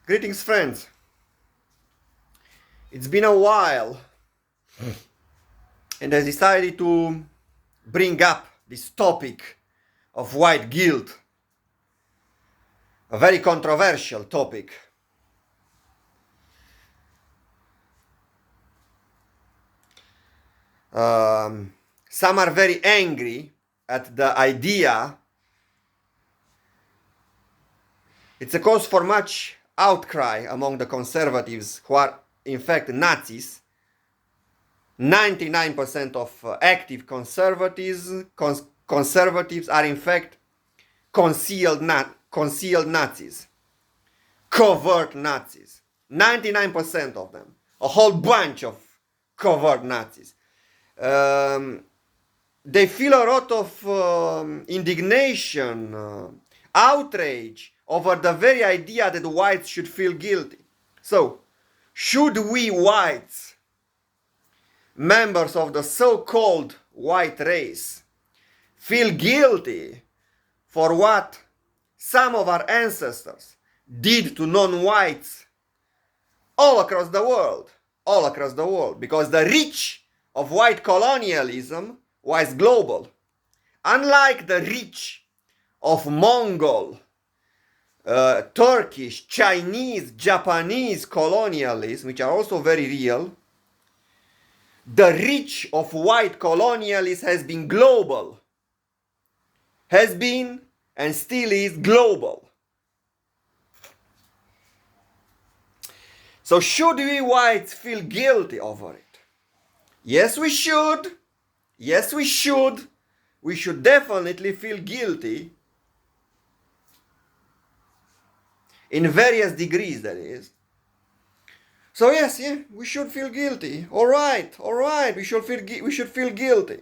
Greetings, friends. It's been a while, and I decided to bring up this topic of white guilt, a very controversial topic. Some are very angry at the idea. It's a cause for much outcry among the conservatives, who are in fact Nazis. 99% of active conservatives are in fact concealed Nazis, covert Nazis. 99% of them, a whole bunch of covert Nazis. They feel a lot of indignation, outrage over the very idea that whites should feel guilty. So, should we whites, members of the so-called white race, feel guilty for what some of our ancestors did to non-whites all across the world, because the reach of white colonialism was global. Unlike the reach of Mongol, Turkish, Chinese, Japanese colonialism, which are also very real, the reach of white colonialism has been global, has been and still is global. So should we whites feel guilty over it? Yes, we should. Yes, we should. We should definitely feel guilty in various degrees, that is. So yes, we should feel guilty. All right, we should feel guilty.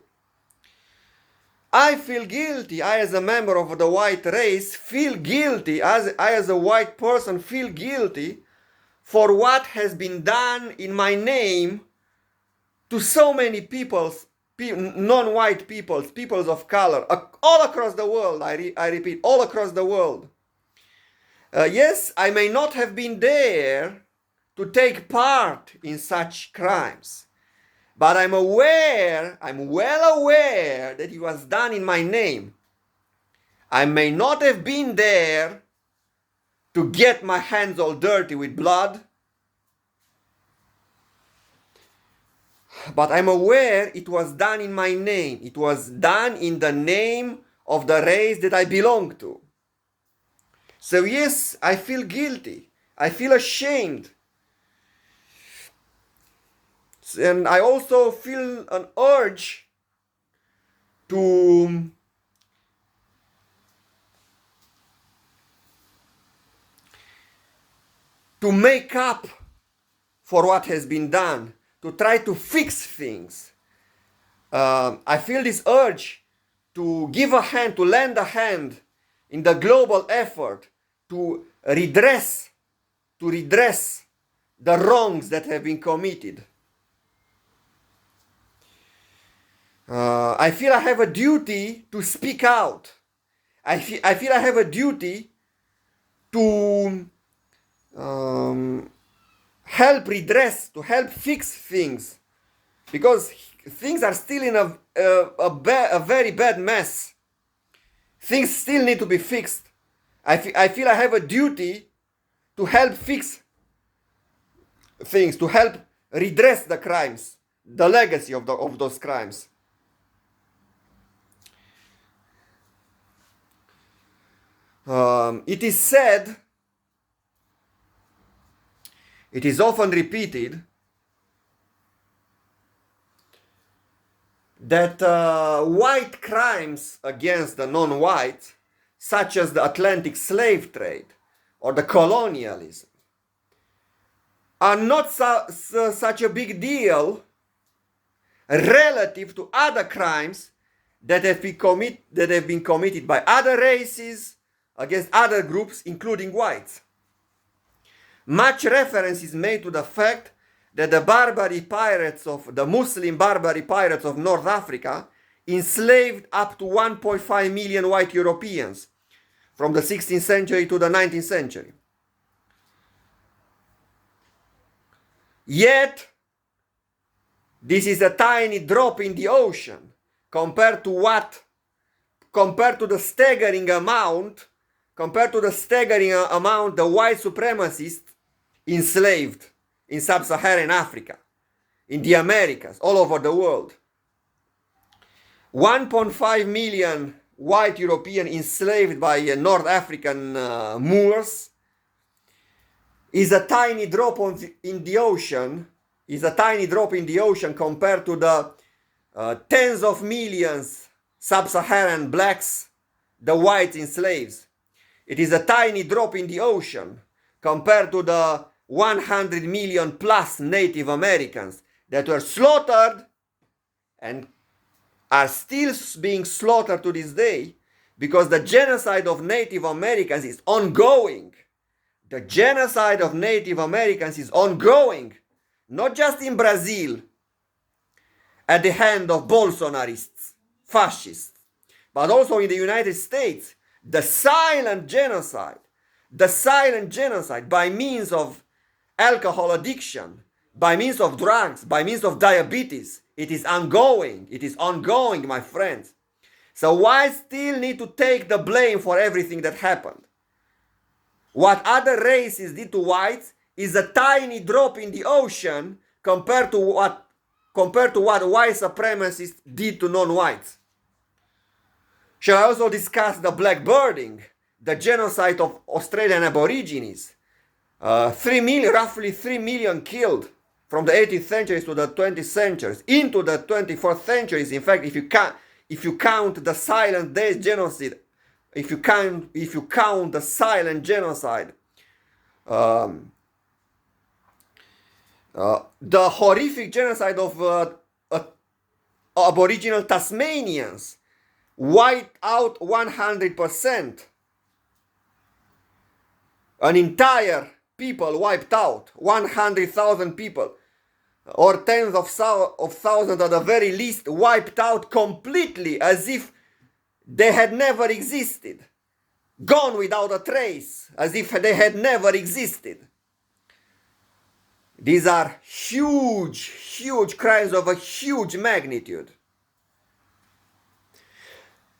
I feel guilty. I, as a member of the white race, feel guilty. I, as a white person, feel guilty for what has been done in my name to so many peoples, non-white peoples of color, all across the world. I repeat, all across the world. Yes, I may not have been there to take part in such crimes, but I'm well aware that it was done in my name. I may not have been there to get my hands all dirty with blood, but I'm aware it was done in my name. It was done in the name of the race that I belong to. So yes, I feel guilty. I feel ashamed. And I also feel an urge to make up for what has been done, to try to fix things. I feel this urge to give a hand, to lend a hand in the global effort to redress the wrongs that have been committed. I feel I have a duty to speak out. I feel I have a duty to help redress, to help fix things, because things are still in a very bad mess. Things still need to be fixed. I feel I have a duty to help fix things, to help redress the crimes, the legacy of those crimes. It is said, it is often repeated, that white crimes against the non-whites, such as the Atlantic slave trade or the colonialism, are not such a big deal relative to other crimes that have been committed by other races against other groups, including whites. Much reference is made to the fact that the Muslim Barbary pirates of North Africa enslaved up to 1.5 million white Europeans from the 16th century to the 19th century. Yet, this is a tiny drop in the ocean compared to the staggering amount the white supremacists enslaved in sub-Saharan Africa, in the Americas, all over the world. 1.5 million white Europeans enslaved by North African Moors is a tiny drop in the ocean. Is a tiny drop in the ocean compared to the tens of millions sub-Saharan blacks, the whites enslaved. It is a tiny drop in the ocean compared to the 100 million plus Native Americans that were slaughtered and are still being slaughtered to this day, because the genocide of Native Americans is ongoing. The genocide of Native Americans is ongoing, not just in Brazil, at the hand of Bolsonarists, fascists, but also in the United States. The silent genocide by means of alcohol addiction, by means of drugs, by means of diabetes, it is ongoing. It is ongoing, my friends. So why still need to take the blame for everything that happened? What other races did to whites is a tiny drop in the ocean compared to what white supremacists did to non-whites. Shall I also discuss the blackbirding, the genocide of Australian Aborigines? Roughly 3 million killed from the 18th centuries to the 20th centuries, into the 21st centuries. In fact, if you count the silent days genocide, if you count the silent genocide, the horrific genocide of Aboriginal Tasmanians, wiped out 100%. An entire people wiped out, 100,000 people, or tens of thousands at the very least, wiped out completely, as if they had never existed, gone without a trace, as if they had never existed. These are huge crimes of a huge magnitude.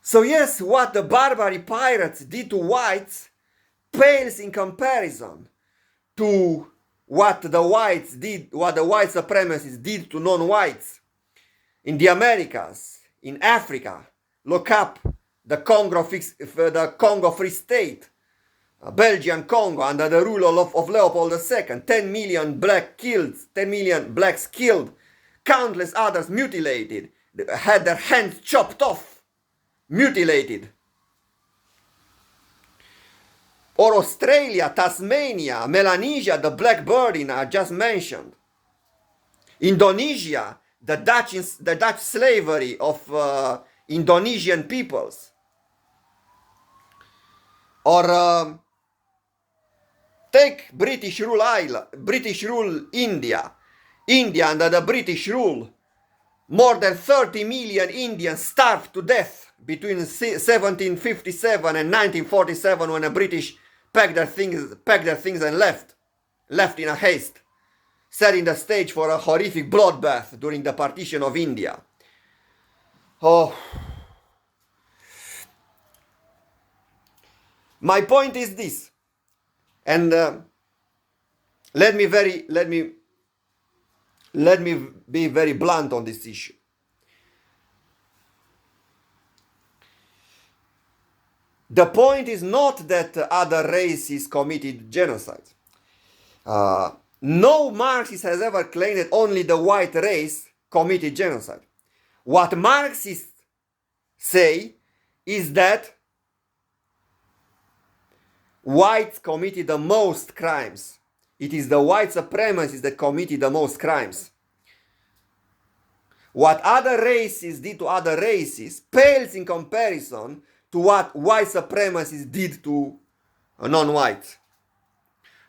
So yes, what the Barbary pirates did to whites pales in comparison to what the white supremacists did to non-whites in the Americas, in Africa. Look up the Congo Free State, Belgian Congo, under the rule of Leopold II. 10 million blacks killed, countless others mutilated, had their hands chopped off, mutilated. Or Australia, Tasmania, Melanesia, the blackbirding I just mentioned. Indonesia, the Dutch slavery of Indonesian peoples. Or take British rule India. India under the British rule, more than 30 million Indians starved to death between 1757 and 1947, when the British packed their things and left in a haste, setting the stage for a horrific bloodbath during the partition of India. Oh, my point is this, and let me be very blunt on this issue. The point is not that other races committed genocide. No Marxist has ever claimed that only the white race committed genocide. What Marxists say is that whites committed the most crimes. It is the white supremacists that committed the most crimes. What other races did to other races pales in comparison to what white supremacists did to non-whites.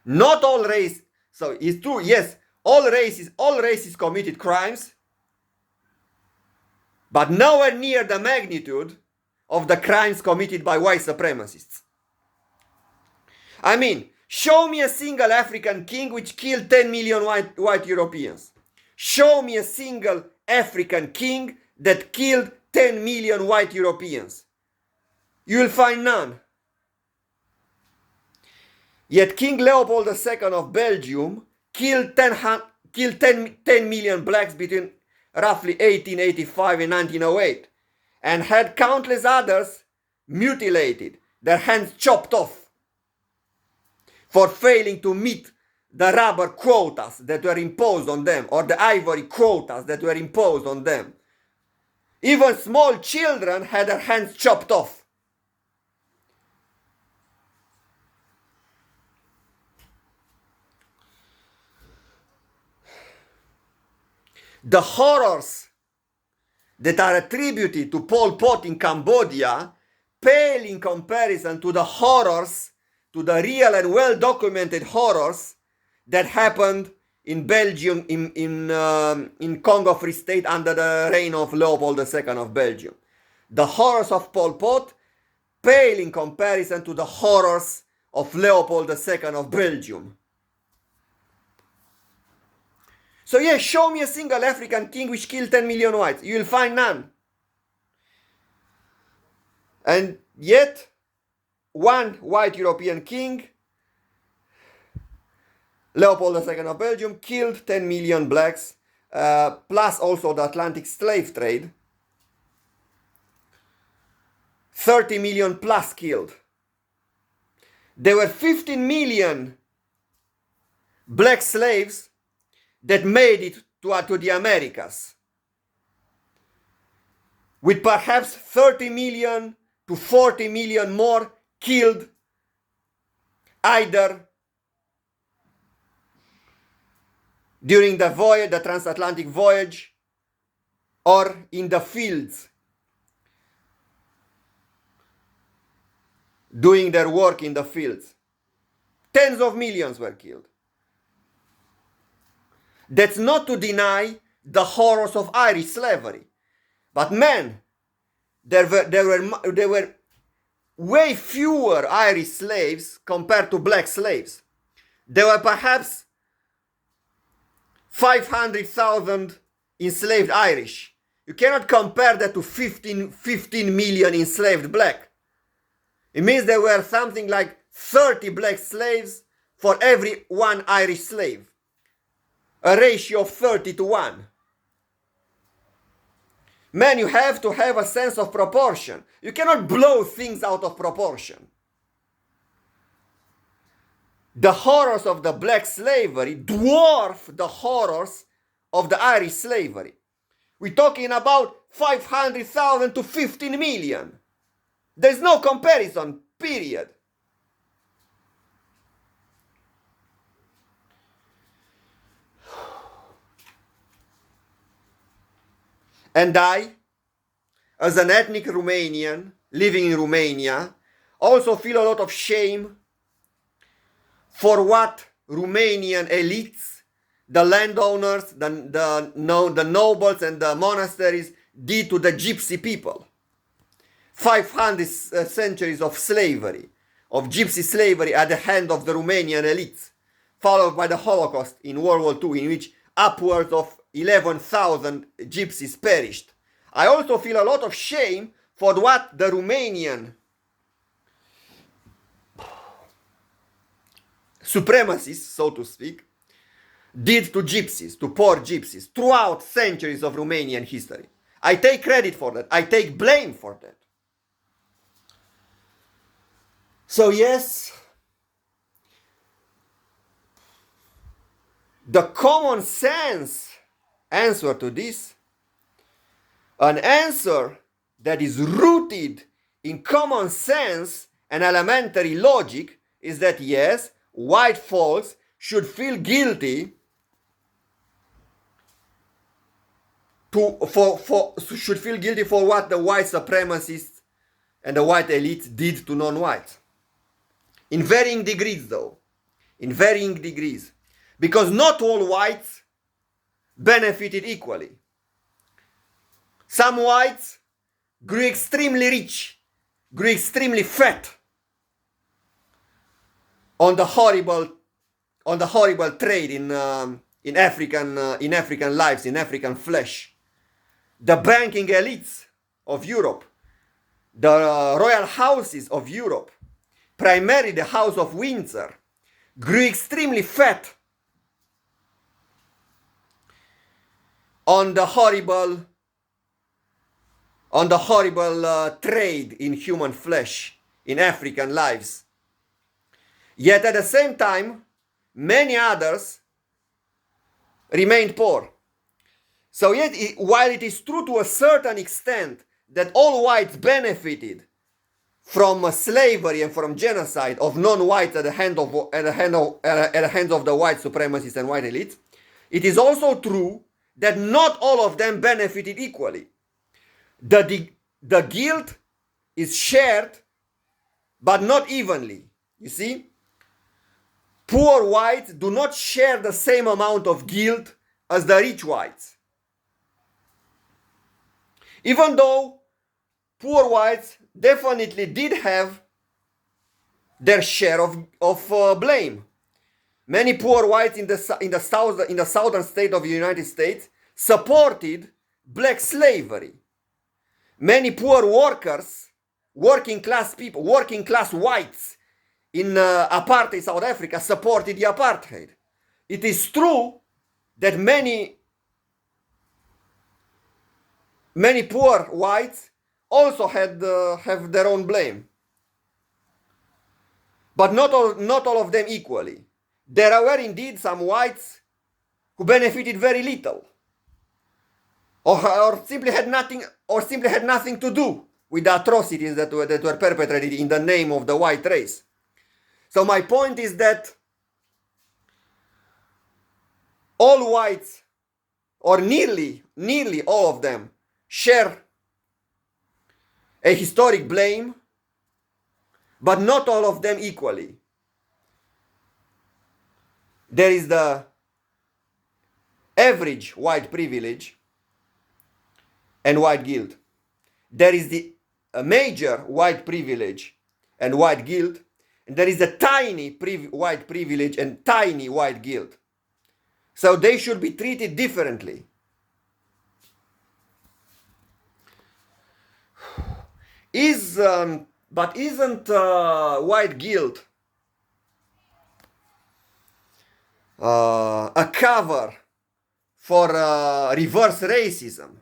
Not all races. So it's true, yes, all races committed crimes, but nowhere near the magnitude of the crimes committed by white supremacists. I mean, Show me a single African king which killed 10 million white Europeans. Show me a single African king that killed 10 million white Europeans. You will find none. Yet King Leopold II of Belgium killed 10 million blacks between roughly 1885 and 1908, and had countless others mutilated, their hands chopped off, for failing to meet the rubber quotas that were imposed on them, or the ivory quotas that were imposed on them. Even small children had their hands chopped off. The horrors that are attributed to Pol Pot in Cambodia pale in comparison to the horrors, to the real and well-documented horrors that happened in Belgium, in Congo Free State under the reign of Leopold II of Belgium. The horrors of Pol Pot pale in comparison to the horrors of Leopold II of Belgium. So yes, show me a single African king which killed 10 million whites. You will find none. And yet, one white European king, Leopold II of Belgium, killed 10 million blacks, plus also the Atlantic slave trade. 30 million plus killed. There were 15 million black slaves that made it to the Americas, with perhaps 30 million to 40 million more killed either during the voyage, the transatlantic voyage, or in the fields, doing their work in the fields. Tens of millions were killed. That's not to deny the horrors of Irish slavery. But man, there were way fewer Irish slaves compared to black slaves. There were perhaps 500,000 enslaved Irish. You cannot compare that to 15 million enslaved black. It means there were something like 30 black slaves for every one Irish slave. A ratio of 30 to 1. Man, you have to have a sense of proportion. You cannot blow things out of proportion. The horrors of the black slavery dwarf the horrors of the Irish slavery. We're talking about 500,000 to 15 million. There's no comparison, period. And I, as an ethnic Romanian living in Romania, also feel a lot of shame for what Romanian elites, the landowners, the nobles and the monasteries did to the gypsy people. 500 centuries of slavery, of gypsy slavery at the hand of the Romanian elites, followed by the Holocaust in World War II, in which upwards of 11,000 gypsies perished. I also feel a lot of shame for what the Romanian supremacists, so to speak, did to gypsies, to poor gypsies, throughout centuries of Romanian history. I take credit for that. I take blame for that. So yes, the common sense answer to this, an answer that is rooted in common sense and elementary logic, is that yes, white folks should feel guilty for what the white supremacists and the white elites did to non-whites. In varying degrees, though. In varying degrees. Because not all whites benefited equally. Some whites grew extremely rich, grew extremely fat. on the horrible trade in African lives, in African flesh. The banking elites of Europe, the royal houses of Europe, primarily the House of Windsor, grew extremely fat on the horrible trade in human flesh, in African lives. Yet at the same time, many others remained poor. So yet, while it is true to a certain extent that all whites benefited from slavery and from genocide of non-whites at the hands of the white supremacists and white elites, it is also true that not all of them benefited equally. The guilt is shared, but not evenly. You see? Poor whites do not share the same amount of guilt as the rich whites. Even though poor whites definitely did have their share of blame. Many poor whites in the southern state of the United States supported black slavery. Many poor workers, working class people, working class whites in apartheid South Africa supported the apartheid. It is true that many poor whites also have their own blame, but not all of them equally. There were indeed some whites who benefited very little, or simply had nothing to do with the atrocities that were perpetrated in the name of the white race. So my point is that all whites, or nearly all of them, share a historic blame, but not all of them equally. There is the average white privilege and white guilt. There is the major white privilege and white guilt, and there is the tiny white privilege and tiny white guilt. So they should be treated differently. But isn't white guilt a cover for reverse racism?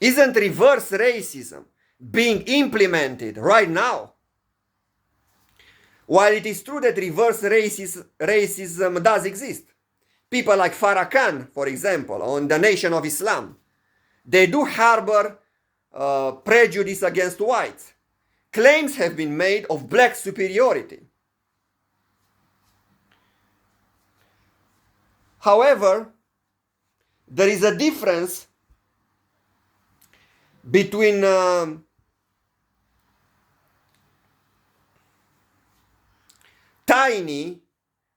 Isn't reverse racism being implemented right now? While it is true that reverse racism does exist, people like Farah Khan, for example, on the Nation of Islam, they do harbor prejudice against whites. Claims have been made of black superiority. However, there is a difference between tiny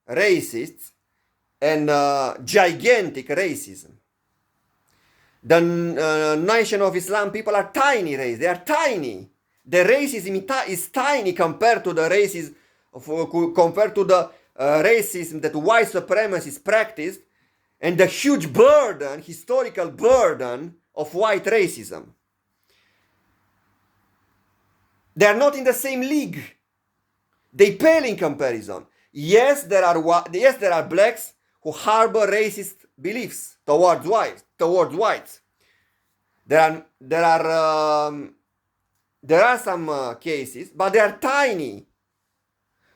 racists and gigantic racism. The Nation of Islam people are tiny race. They are tiny. The racism is tiny compared to the racism that white supremacists practiced, and the huge burden, historical burden of white racism. They are not in the same league. They pale in comparison. Yes, there are blacks who harbor racist beliefs towards whites. There are some cases, but they are tiny.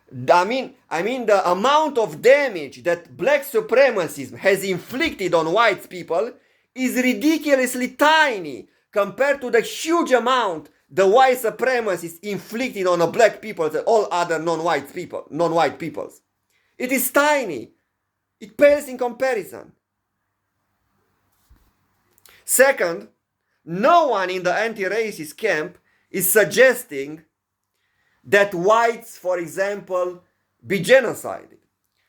I mean the amount of damage that black supremacism has inflicted on white people is ridiculously tiny compared to the huge amount the white supremacists inflicted on the black people and all other non-white peoples. It is tiny. It pales in comparison. Second, no one in the anti-racist camp is suggesting that whites, for example, be genocided.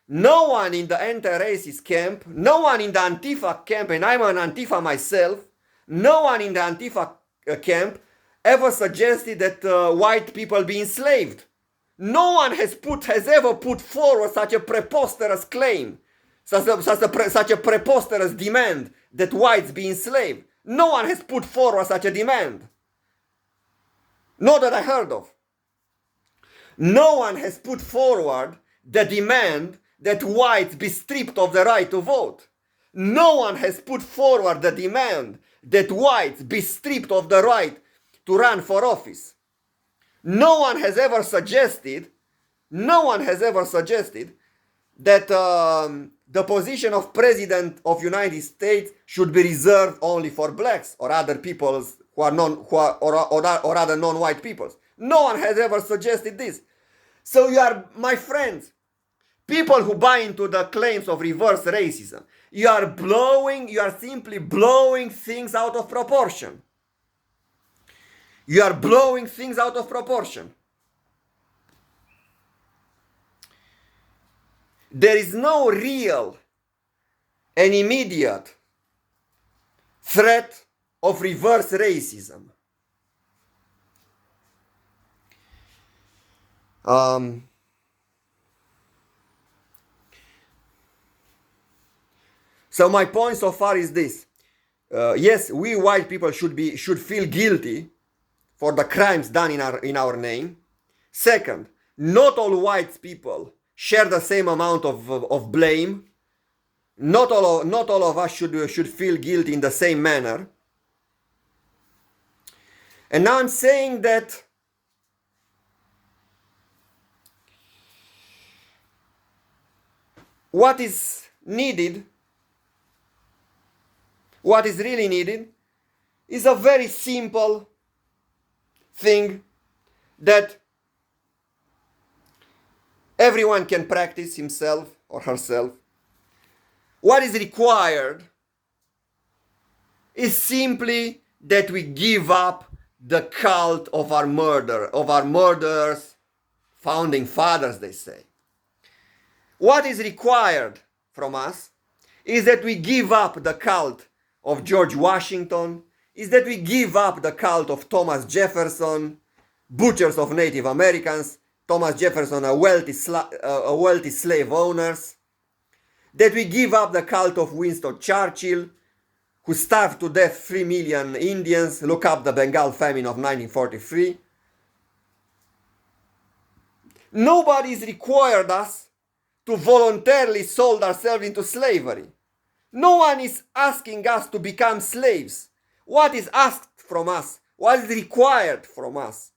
No one in the anti-racist camp, no one in the Antifa camp, and I'm an Antifa myself, no one in the Antifa camp ever suggested that white people be enslaved. No one has ever put forward such a preposterous claim, such a preposterous demand that whites be enslaved. No one has put forward such a demand. Not that I heard of. No one has put forward the demand that whites be stripped of the right to vote. No one has put forward the demand that whites be stripped of the right to run for office. No one has ever suggested that the position of President of United States should be reserved only for blacks or other peoples or other non-white peoples. No one has ever suggested this. So you are, my friends, people who buy into the claims of reverse racism, you are simply blowing things out of proportion. You are blowing things out of proportion. There is no real and immediate threat of reverse racism. So my point so far is this. Yes, we white people should feel guilty for the crimes done in our name. Second, not all white people share the same amount of blame. Not all of us should feel guilty in the same manner. And now I'm saying that what is needed, what is really needed, is a very simple thing that everyone can practice himself or herself. What is required is simply that we give up the cult of our murderers, founding fathers, they say. What is required from us is that we give up the cult of George Washington, is that we give up the cult of Thomas Jefferson, butchers of Native Americans, Thomas Jefferson, a wealthy slave owners, that we give up the cult of Winston Churchill, who starved to death 3 million Indians. Look up the Bengal famine of 1943. Nobody has required us to voluntarily sold ourselves into slavery. No one is asking us to become slaves. What is asked from us, what is required from us,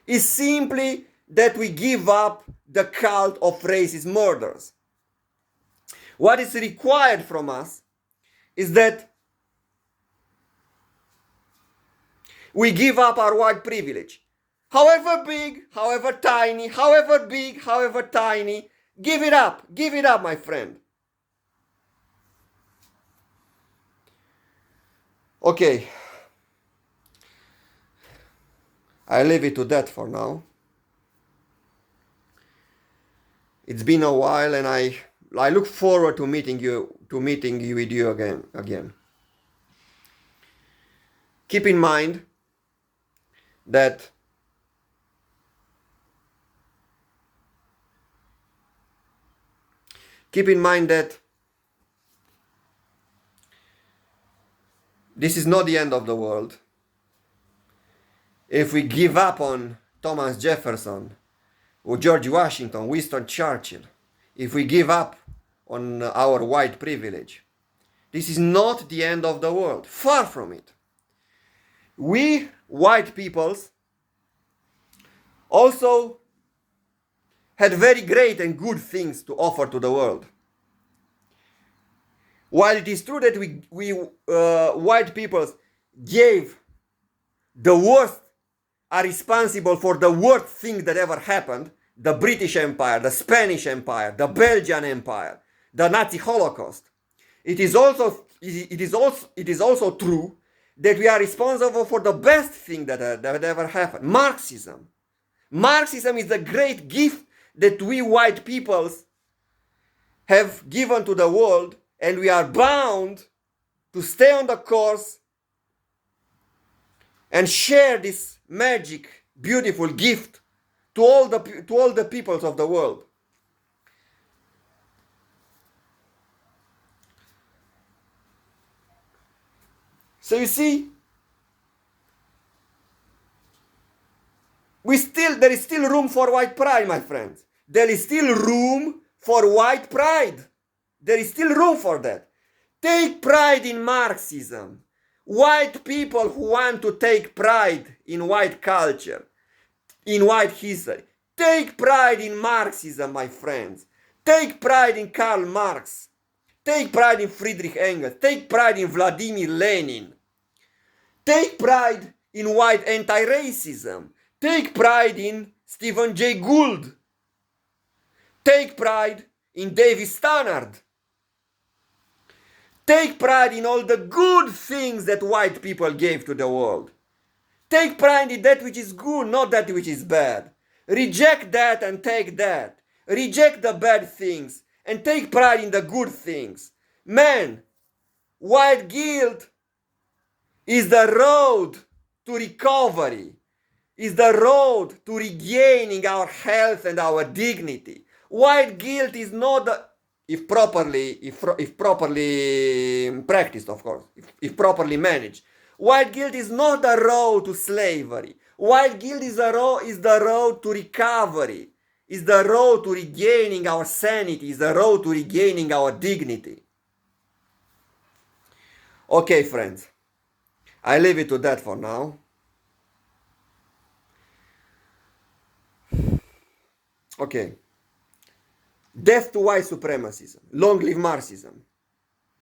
is simply that we give up the cult of racist murders. What is required from us is that we give up our white privilege. However big, however tiny, however big, however tiny, give it up, my friend. Okay, I leave it to that for now. It's been a while, and I look forward to meeting you with you again. Keep in mind that this is not the end of the world. If we give up on Thomas Jefferson or George Washington, Winston Churchill, if we give up on our white privilege, this is not the end of the world. Far from it. We white peoples also had very great and good things to offer to the world. While it is true that we white peoples gave the worst, are responsible for the worst thing that ever happened, the British Empire, the Spanish Empire, the Belgian Empire, the Nazi Holocaust, it is also true that we are responsible for the best thing that ever happened, Marxism. Marxism is the great gift that we white peoples have given to the world, and we are bound to stay on the course and share this magic, beautiful gift to all the peoples of the world. So you see, there is still room for white pride, my friends. There is still room for white pride. There is still room for that. Take pride in Marxism. White people who want to take pride in white culture, in white history. Take pride in Marxism, my friends. Take pride in Karl Marx. Take pride in Friedrich Engels. Take pride in Vladimir Lenin. Take pride in white anti-racism. Take pride in Stephen Jay Gould. Take pride in David Stannard. Take pride in all the good things that white people gave to the world. Take pride in that which is good, not that which is bad. Reject that and take that. Reject the bad things and take pride in the good things. Man, white guilt is the road to recovery, is the road to regaining our health and our dignity. White guilt is not the, if properly practiced, of course, if properly managed. White guilt is not the road to slavery. White guilt is the road to recovery, is the road to regaining our sanity, is the road to regaining our dignity. Okay, friends, I leave it to that for now. Okay. Death to white supremacism. Long live Marxism.